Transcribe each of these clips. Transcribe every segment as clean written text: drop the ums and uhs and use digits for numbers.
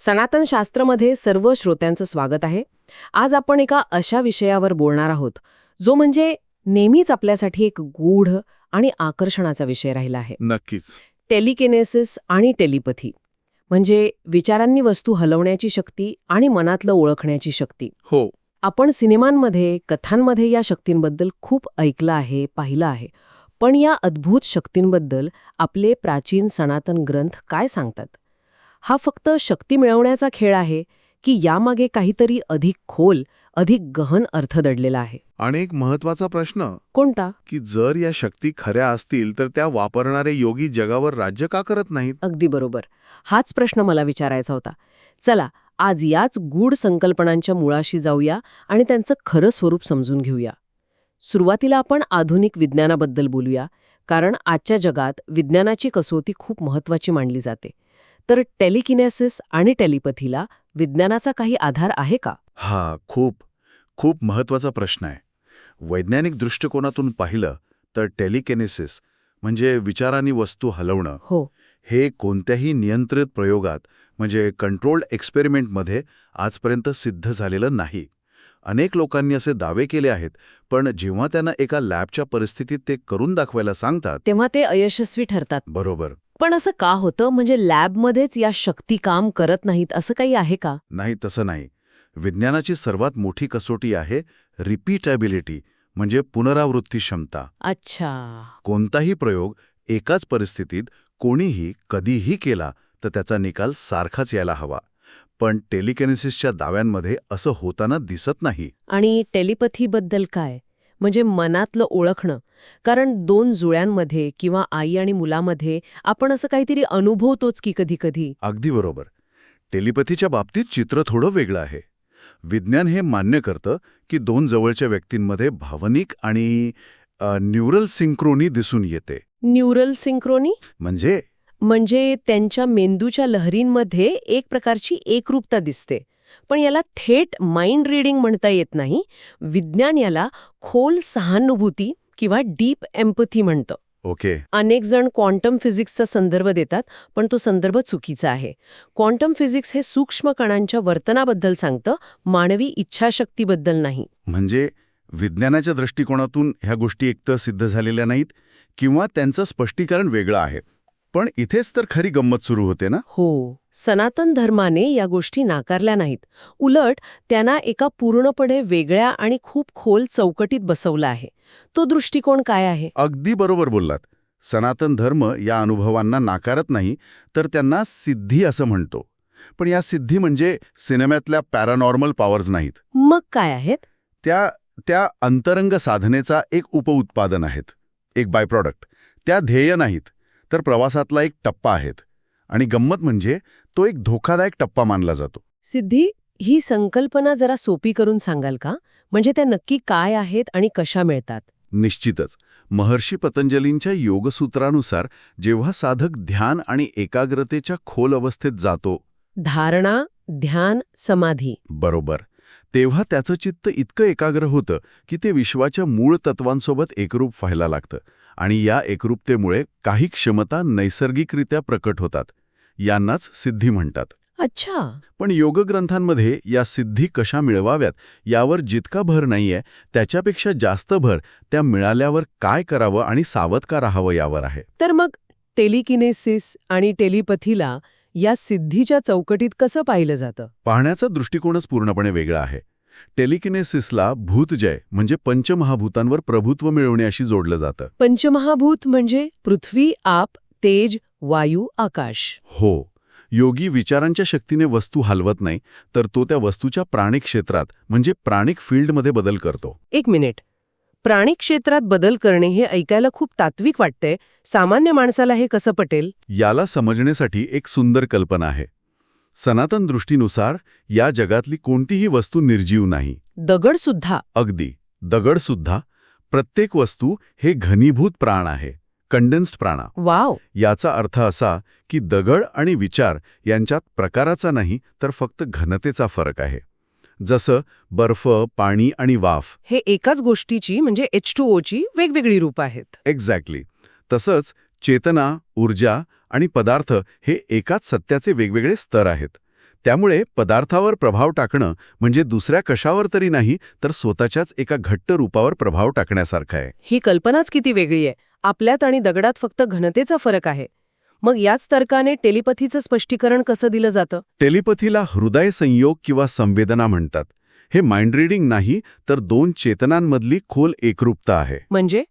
सनातन शास्त्रमध्ये सर्व श्रोत्यांचं स्वागत आहे. आज आपण एका अशा विषयावर बोलणार आहोत जो म्हणजे नेहमीच आपल्यासाठी एक गूढ आणि आकर्षणाचा विषय राहिला आहे. नक्कीच. टेलिकिनेसिस आणि टेलिपथी म्हणजे विचारांनी वस्तू हलवण्याची शक्ती आणि मनातलं ओळखण्याची शक्ती. हो. आपण सिनेमांमध्ये, कथांमध्ये या शक्तींबद्दल खूप ऐकलं आहे, पाहिलं आहे. पण या अद्भुत शक्तींबद्दल आपले प्राचीन सनातन ग्रंथ काय सांगतात? हा फक्त शक्ती मिळवण्याचा खेळ आहे की यामागे काहीतरी अधिक खोल, अधिक गहन अर्थ दडलेला आहे? आणि एक महत्वाचा प्रश्न, कोणता? की जर या शक्ती खऱ्या असतील तर त्या वापरणारे योगी जगावर राज्य का करत नाहीत? अगदी बरोबर. हाच प्रश्न मला विचारायचा होता. चला, आज याच गूढ संकल्पनांच्या मुळाशी जाऊया आणि त्यांचं खरं स्वरूप समजून घेऊया. सुरुवातीला आपण आधुनिक विज्ञानाबद्दल बोलूया, कारण आजच्या जगात विज्ञानाची कसोटी खूप महत्वाची मानली जाते. तर टेलिकिनेसिस आणि टेलिपथीला विज्ञानाचा काही आधार आहे का? हा खूप महत्वाचा प्रश्न आहे. वैज्ञानिक दृष्टिकोनातून पाहिलं तर टेलिकिनेसिस म्हणजे विचारांनी वस्तू हलवणं, हो. हे कोणत्याही नियंत्रित प्रयोगात म्हणजे कंट्रोल्ड एक्सपेरिमेंटमध्ये आजपर्यंत सिद्ध झालेलं नाही. अनेक लोकांनी असे दावे केले आहेत, पण जेव्हा त्यांना एका लॅबच्या परिस्थितीत ते करून दाखवायला सांगतात तेव्हा ते अयशस्वी ठरतात. बरोबर. पण असं का होतं? म्हणजे लॅबमध्येच या शक्ती काम करत नाहीत असं काही आहे का? नाही, तसं नाही. विज्ञानाची सर्वात मोठी कसोटी आहे रिपीटॅबिलिटी, म्हणजे पुनरावृत्ती क्षमता. अच्छा. कोणताही प्रयोग एकाच परिस्थितीत कोणीही कधीही केला तर त्याचा निकाल सारखाच यायला हवा. पण टेलिकिनेसिसच्या दाव्यांमध्ये असं होताना दिसत नाही. आणि टेलिपथीबद्दल काय? म्हणजे मनातलं ओळखणं. कारण दोन जुळ्यांमध्ये किंवा आई आणि मुलामध्ये आपण असं काहीतरी अनुभवतोच की कधी-कधी. अगदी बरोबर. टेलिपथीच्या बाबतीत चित्र थोडं वेगळं आहे. विज्ञान हे मान्य करतं की दोन जवळच्या व्यक्तींमध्ये भावनिक आणि न्यूरल सिंक्रोनी दिसून येते. Neural Synchrony? म्हणजे त्यांच्या मेंदूच्या लहरींमध्ये एक प्रकारची एकरूपता दिसते. पण याला थेट माइंड रीडिंग म्हणता येत नाही. विज्ञान याला खोल सहानुभूती किंवा डीप एम्पथी म्हणतं. ओके. अनेक जण क्वांटम फिजिक्सचा संदर्भ देतात, पण तो संदर्भ चुकीचा आहे. क्वांटम फिजिक्स हे सूक्ष्म कणांच्या वर्तनाबद्दल सांगतं, मानवी इच्छाशक्तीबद्दल नाही. म्हणजे विज्ञानाच्या दृष्टिकोनातून ह्या गोष्टी एकतर सिद्ध झालेल्या नाहीत किंवा त्यांचं स्पष्टीकरण वेगळं आहे. पण इथेच तर खरी गंमत सुरू होते ना. हो. सनातन धर्माने या गोष्टी नाकारल्या नाहीत. उलट त्यांना एका पूर्णपणे वेगळ्या आणि खूप खोल चौकटीत बसवलं आहे. तो दृष्टिकोन काय आहे? अगदी बरोबर बोललात. सनातन धर्म या अनुभवांना नाकारत नाही, तर त्यांना सिद्धी असं म्हणतो. पण या सिद्धी म्हणजे सिनेमातल्या पॅरानॉर्मल पॉवर्स नाहीत. मग काय आहेत? त्या अंतरंग साधनेचा एक उपउत्पादन आहेत, एक बाय प्रॉडक्ट. त्या ध्येय नाहीत, तर प्रवासातला एक टप्पा आहेत. आणि गंमत म्हणजे तो एक धोकादायक टप्पा मानला जातो. सिद्धी ही संकल्पना जरा सोपी करून सांगाल का? म्हणजे त्या नक्की काय आहेत आणि कशा मिळतात? निश्चितच. महर्षी पतंजलींच्या योगसूत्रानुसार जेव्हा साधक ध्यान आणि एकाग्रतेच्या खोल अवस्थेत जातो, धारणा, ध्यान, समाधी. बरोबर, तेव्हा त्याचं चित्त इतकं एकाग्र होतं की ते विश्वाच्या मूळ तत्वांसोबत एकरूप व्हायला लागतं. आणि या एकरूपतेमुळे काही क्षमता नैसर्गिकरित्या प्रकट होतात. यांनाच सिद्धी म्हणतात. अच्छा. पण योगग्रंथांमध्ये या सिद्धी कशा मिळवाव्यात यावर जितका भर नाहीये, त्याच्यापेक्षा जास्त भर त्या मिळाल्यावर काय करावं आणि सावध का राहावं यावर आहे. तर मग टेलिकिनेसिस आणि टेलिपथीला या सिद्धीच्या चौकटीत कसं पाहिलं जातं? पाहण्याचा दृष्टिकोनच पूर्णपणे वेगळा आहे. टेलिकिनेसिसला भूतजय म्हणजे पंचमहाभूतांवर प्रभुत्व मिळवणे अशी जोडलं जातं. पंचमहाभूत म्हणजे पृथ्वी, आप, तेज, वायू, आकाश. हो. योगी विचारांच्या शक्तीने वस्तू हलवत नाही, तर तो त्या वस्तूच्या प्राणिक क्षेत्रात म्हणजे प्राणिक फील्डमध्ये बदल करतो. एक मिनिट. प्राणिक क्षेत्रात बदल करणे हे ऐकायला खूप तात्विक वाटतंय. सामान्य माणसाला हे कसं पटेल? याला समजण्यासाठी एक सुंदर कल्पना आहे. सनातन दृष्टीनुसार या जगातली कोणतीही वस्तू निर्जीव नाही. दगड सुद्धा? अगदी. दगडसुद्धा. प्रत्येक वस्तू हे घनीभूत प्राण आहे, कंडेन्स्ड प्राणा. वाव. याचा अर्थ असा की दगड आणि विचार यांच्यात प्रकाराचा नाही, तर फक्त घनतेचा फरक आहे. जसं बर्फ, पाणी आणि वाफ हे एकाच गोष्टीची म्हणजे H2O ची वेगवेगळी रूप आहेत. एक्झॅक्टली. तसंच चेतना, ऊर्जा आणि पदार्थ हे एकाच सत्याचे वेगवेगळे स्तर आहेत. त्यामुळे पदार्थावर प्रभाव टाकणं म्हणजे दुसऱ्या कशावर तरी नाही तर स्वतःच्याच एका घट्ट रूपावर प्रभाव टाकण्यासारखं आहे. ही कल्पनाच किती वेगळी आहे. आपल्यात आणि दगडात फक्त घनतेचा फरक आहे. मग याच तर्काने टेलिपथीचं स्पष्टीकरण कसं दिलं जातं? टेलिपथीला हृदय संयोग किंवा संवेदना म्हणतात. हे माइंड रिडिंग नाही तर दोन चेतनांमधली खोल एकरूपता आहे. म्हणजे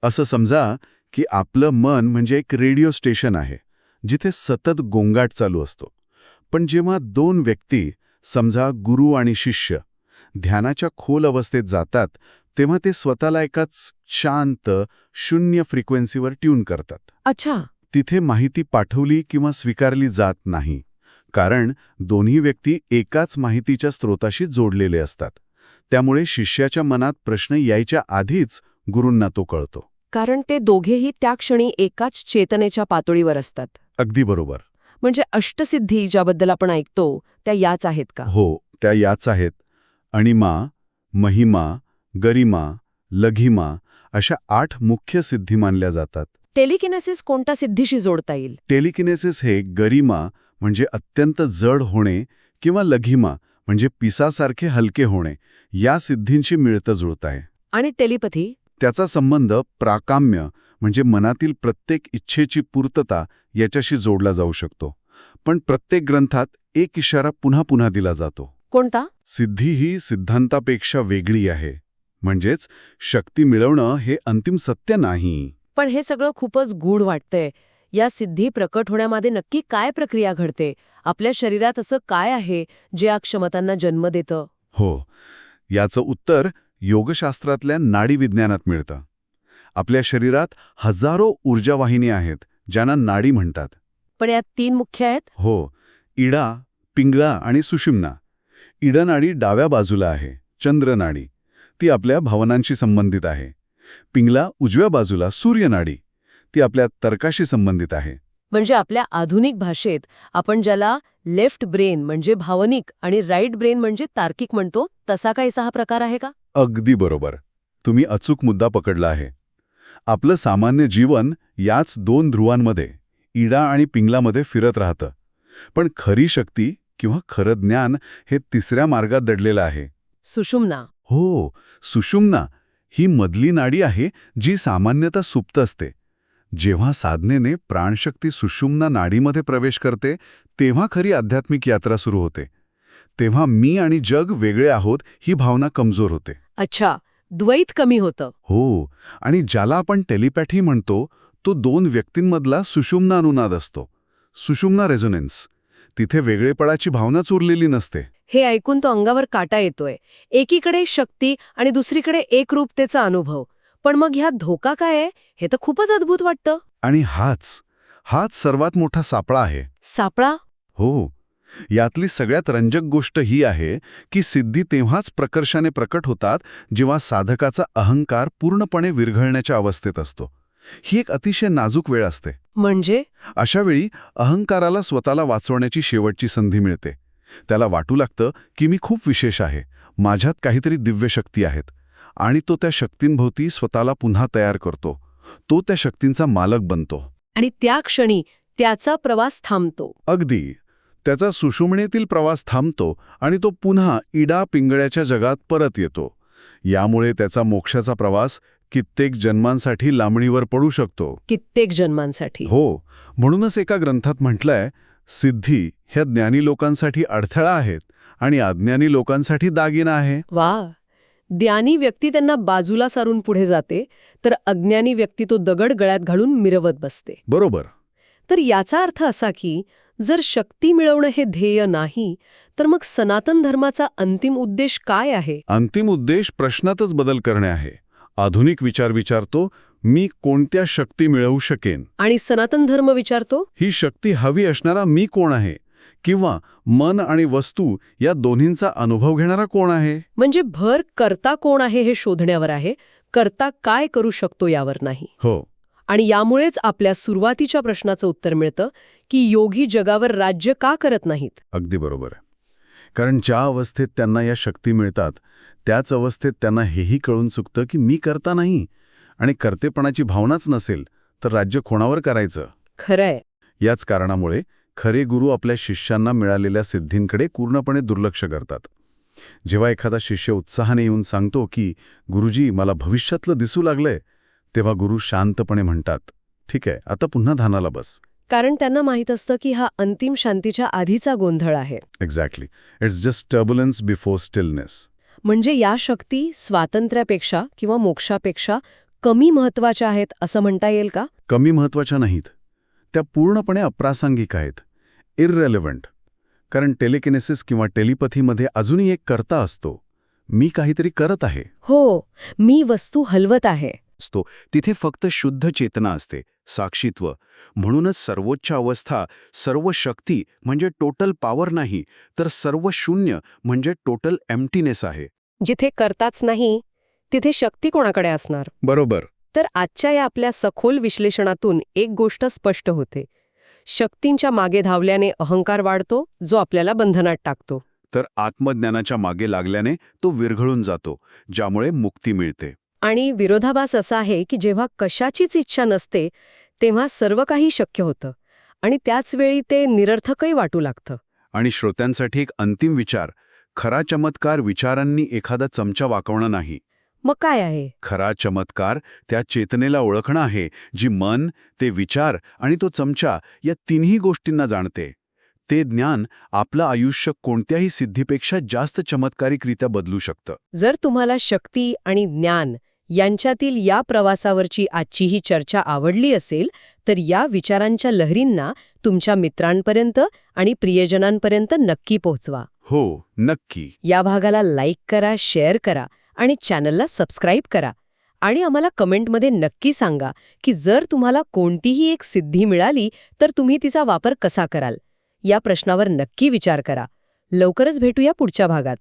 असं समजा की आपलं मन म्हणजे एक रेडिओ स्टेशन आहे जिथे सतत गोंगाट चालू असतो. पण जेव्हा दोन व्यक्ती, समजा गुरु आणि शिष्य, ध्यानाच्या खोल अवस्थेत जातात तेव्हा ते स्वतःला एकाच शांत, शून्य फ्रिक्वेन्सीवर ट्यून करतात. अच्छा, तिथे माहिती पाठवली किंवा स्वीकारली जात नाही, कारण दोन्ही व्यक्ती एकाच माहितीच्या स्रोताशी जोडलेले असतात. त्यामुळे शिष्याच्या मनात प्रश्न यायच्या आधीच गुरूंना तो कळतो. कारण ते दोघेही त्या क्षणी एकाच चेतनेच्या पातळीवर असतात. अगदी बरोबर. म्हणजे अष्टसिद्धी ज्याबद्दल आपण ऐकतो त्या याच आहेत का? हो, त्या याच आहेत. अणिमा, महिमा, गरिमा, लघिमा अशा 8 मुख्य सिद्धी मानल्या जातात. टेलिकिनेसिस कोणत्या सिद्धीशी जोडता येईल? टेलिकिनेसिस हे गरिमा म्हणजे अत्यंत जड होणे किंवा लघिमा म्हणजे पिसासारखे हलके होणे या सिद्धींशी मिळतं जुळतं आहे. आणि टेलिपथी? त्याचा संबंध प्राकाम्य म्हणजे मनातील प्रत्येक इच्छेची पूर्तता याच्याशी जोडला जाऊ शकतो. पण प्रत्येक ग्रंथात एक इशारा पुन्हा पुन्हा दिला जातो. कोणता? सिद्धी ही सिद्धांतापेक्षा वेगळी आहे. म्हणजेच शक्ती मिळवणं हे अंतिम सत्य नाही. पण हे सगळं खूपच गूढ वाटतंय. या सिद्धी प्रकट होण्यामध्ये नक्की काय प्रक्रिया घडते? आपल्या शरीरात असं काय आहे जे या क्षमतांना जन्म देतं? हो, याचं उत्तर योगशास्त्रातल्या नाडी विज्ञानात मिळतं. आपल्या शरीरात हजारो ऊर्जावाहिनी आहेत ज्यांना नाडी म्हणतात. पण यात 3 मुख्य आहेत. हो, इडा, पिंगळा आणि सुषुम्ना. इडा नाडी डाव्या बाजूला आहे, चंद्रनाडी. ती आपल्या भावनांशी संबंधित आहे. पिंगला उजव्या बाजूला, सूर्यनाडी. ती आपल्या तर्काशी संबंधित आहे. म्हणजे आपल्या आधुनिक भाषेत आपण ज्याला लेफ्ट ब्रेन म्हणजे भावनिक आणि राईट ब्रेन म्हणजे तार्किक म्हणतो, तसा काहीसा हा प्रकार आहे का? अगदी बरोबर. तुम्ही अचूक मुद्दा पकडला आहे. आपलं सामान्य जीवन याच 2 ध्रुवांमध्ये, इडा आणि पिंगलामध्ये फिरत राहतं. पण खरी शक्ती किंवा खरं ज्ञान हे तिसऱ्या मार्गात दडलेलं आहे. सुषुम्ना. हो, सुषुम्ना ही मधली नाडी आहे जी सामान्यतः सुप्त असते. जेव्हा साधनेने प्राणशक्ती सुषुम्ना नाडीमध्ये प्रवेश करते तेव्हा खरी आध्यात्मिक यात्रा सुरू होते. तेव्हा मी आणि जग वेगळे आहोत ही भावना कमजोर होते. अच्छा, द्वैत कमी होतं. हो, आणि ज्याला आपण टेलिपॅथी म्हणतो तो 2 व्यक्तींमधला सुषुम्ना अनुनाद असतो. सुषुम्ना रेझोनन्स. तिथे वेगळेपणाची भावनाच उरलेली नसते. हे ऐकून तो अंगावर काटा येतोय. एकीकडे शक्ती आणि दुसरीकडे एकरूपतेचा अनुभव. पण मग ह्यात धोका काय आहे? हे तर खूपच अद्भुत वाटतं. आणि हाच सर्वात मोठा सापळा आहे. सापळा? हो, यातली सगळ्यात रंजक गोष्ट ही आहे की सिद्धी तेव्हाच प्रकर्षाने प्रकट होतात जेव्हा साधकाचा अहंकार पूर्णपणे विरघळण्याच्या अवस्थेत असतो. ही एक अतिशय नाजूक वेळ असते. म्हणजे? अशावेळी अहंकाराला स्वतःला वाचवण्याची शेवटची संधी मिळते. त्याला वाटू लागतं की मी खूप विशेष आहे, माझ्यात काहीतरी दिव्य शक्ती आहेत, आणि तो त्या शक्तींभोवती स्वतःला पुन्हा तयार करतो. तो त्या शक्तींचा मालक बनतो. आणि त्या क्षणी त्याचा प्रवास थांबतो. अगदी. त्याचा सुषुम्नेतील प्रवास थांबतो आणि तो पुन्हा इडा पिंगळ्याच्या जगात परत येतो. यामुळे त्याचा मोक्षाचा प्रवास कित्येक जन्मांसाठी लांबणीवर पडू शकतो. कित्येक जन्मांसाठी. हो, म्हणूनच एका ग्रंथात म्हटलंय, सिद्धी ह्या ज्ञानी लोकांसाठी अडथळा आहेत आणि अज्ञानी लोकांसाठी दागिना आहे. वा. ज्ञानी व्यक्ती त्यांना बाजूला सारून पुढे जाते, तर अज्ञानी व्यक्ती तो दगड गळ्यात घालून मिरवत बसते. बरोबर. तर याचा अर्थ असा की जर शक्ती मिळवणं हे ध्येय नाही, तर मग सनातन धर्माचा अंतिम उद्देश काय आहे? अंतिम उद्देश प्रश्नातच बदल करणे आहे. आधुनिक विचार विचारतो, मी कोणत्या शक्ती मिळवू शकेन? आणि सनातन धर्म विचारतो, ही शक्ती हवी असणारा मी कोण आहे? किंवा मन आणि वस्तू या दोन्हींचा अनुभव घेणारा कोण आहे? म्हणजे भर कर्ता कोण आहे हे शोधण्यावर आहे, कर्ता काय करू शकतो यावर नाही. हो. आणि यामुळेच आपल्या सुरुवातीच्या प्रश्नाचं उत्तर मिळतं की योगी जगावर राज्य का करत नाहीत. अगदी बरोबर. कारण ज्या अवस्थेत त्यांना या शक्ती मिळतात त्याच अवस्थेत त्यांना हेही कळून चुकतं की मी करता नाही, आणि कर्तेपणाची भावनाच नसेल तर राज्य कोणावर करायचं? खरंय. याच कारणामुळे खरे गुरु आपल्या शिष्यांना मिळालेल्या सिद्धींकडे पूर्णपणे दुर्लक्ष करतात. जेव्हा एखादा शिष्य उत्साहाने येऊन सांगतो की गुरुजी मला भविष्यातलं दिसू लागलंय, तेव्हा गुरु शांतपणे म्हणतात, ठीक आहे, आता पुन्हा ध्यानाला बस. कारण त्यांना माहीत असतं की हा अंतिम शांतीच्या आधीचा गोंधळ आहे. Exactly. It's just turbulence before stillness. म्हणजे या शक्ती स्वातंत्र्यापेक्षा किंवा मोक्षापेक्षा कमी महत्वाच्या आहेत असं म्हणता येईल का? कमी महत्वाच्या नाहीत. त्या पूर्णपणे अप्रासंगिक आहेत. इररेलेव्हंट. कारण टेलिकिनेसिस किंवा टेलिपथीमध्ये अजूनही एक कर्ता असतो. मी काहीतरी करत आहे. हो, मी वस्तू हलवत आहे. असतो तिथे फक्त शुद्ध चेतना असते, साक्षीत्व. म्हणूनच सर्वोच्च अवस्था, सर्व शक्ती म्हणजे टोटल पॉवर नाही, तर सर्व शून्य म्हणजे टोटल एम्प्टीनेस आहे. जिथे करताच नाही तिथे शक्ती कोणाकडे असणार? बरोबर. तर आजच्या या आपल्या सखोल विश्लेषणातून एक गोष्ट स्पष्ट होते. शक्तींच्या मागे धावल्याने अहंकार वाढतो, जो आपल्याला बंधनात टाकतो. तर आत्मज्ञानाच्या मागे लागल्याने तो विरघळून जातो, ज्यामुळे मुक्ती मिळते. आणि विरोधाभास असा आहे की जेव्हा कशाचीच इच्छा नसते तेव्हा सर्व काही शक्य होतं आणि त्याच वेळी ते निरर्थकही वाटू लागतं. आणि श्रोत्यांसाठी एक अंतिम विचार: खरा चमत्कार विचारांनी एखादा चमचा वाकवणं नाही. मग काय आहे? खरा चमत्कार त्या चेतनेला ओळखणं आहे, जी मन, ते विचार आणि तो चमचा या तिन्ही गोष्टींना जाणते. ते ज्ञान आपलं आयुष्य कोणत्याही सिद्धीपेक्षा जास्त चमत्कारिकरित्या बदलू शकतं. जर तुम्हाला शक्ती आणि ज्ञान यांच्यातील या प्रवासावरची आजची ही चर्चा आवडली असेल तर या विचारांच्या लहरींना तुमच्या मित्रांपर्यंत आणि प्रियजनांपर्यंत नक्की पोहोचवा. हो, नक्की. या भागाला लाईक करा, शेअर करा आणि चॅनलला सबस्क्राईब करा. आणि आम्हाला कमेंटमध्ये नक्की सांगा की जर तुम्हाला कोणतीही एक सिद्धी मिळाली तर तुम्ही तिचा वापर कसा कराल. या प्रश्नावर नक्की विचार करा. लवकरच भेटूया पुढच्या भागात.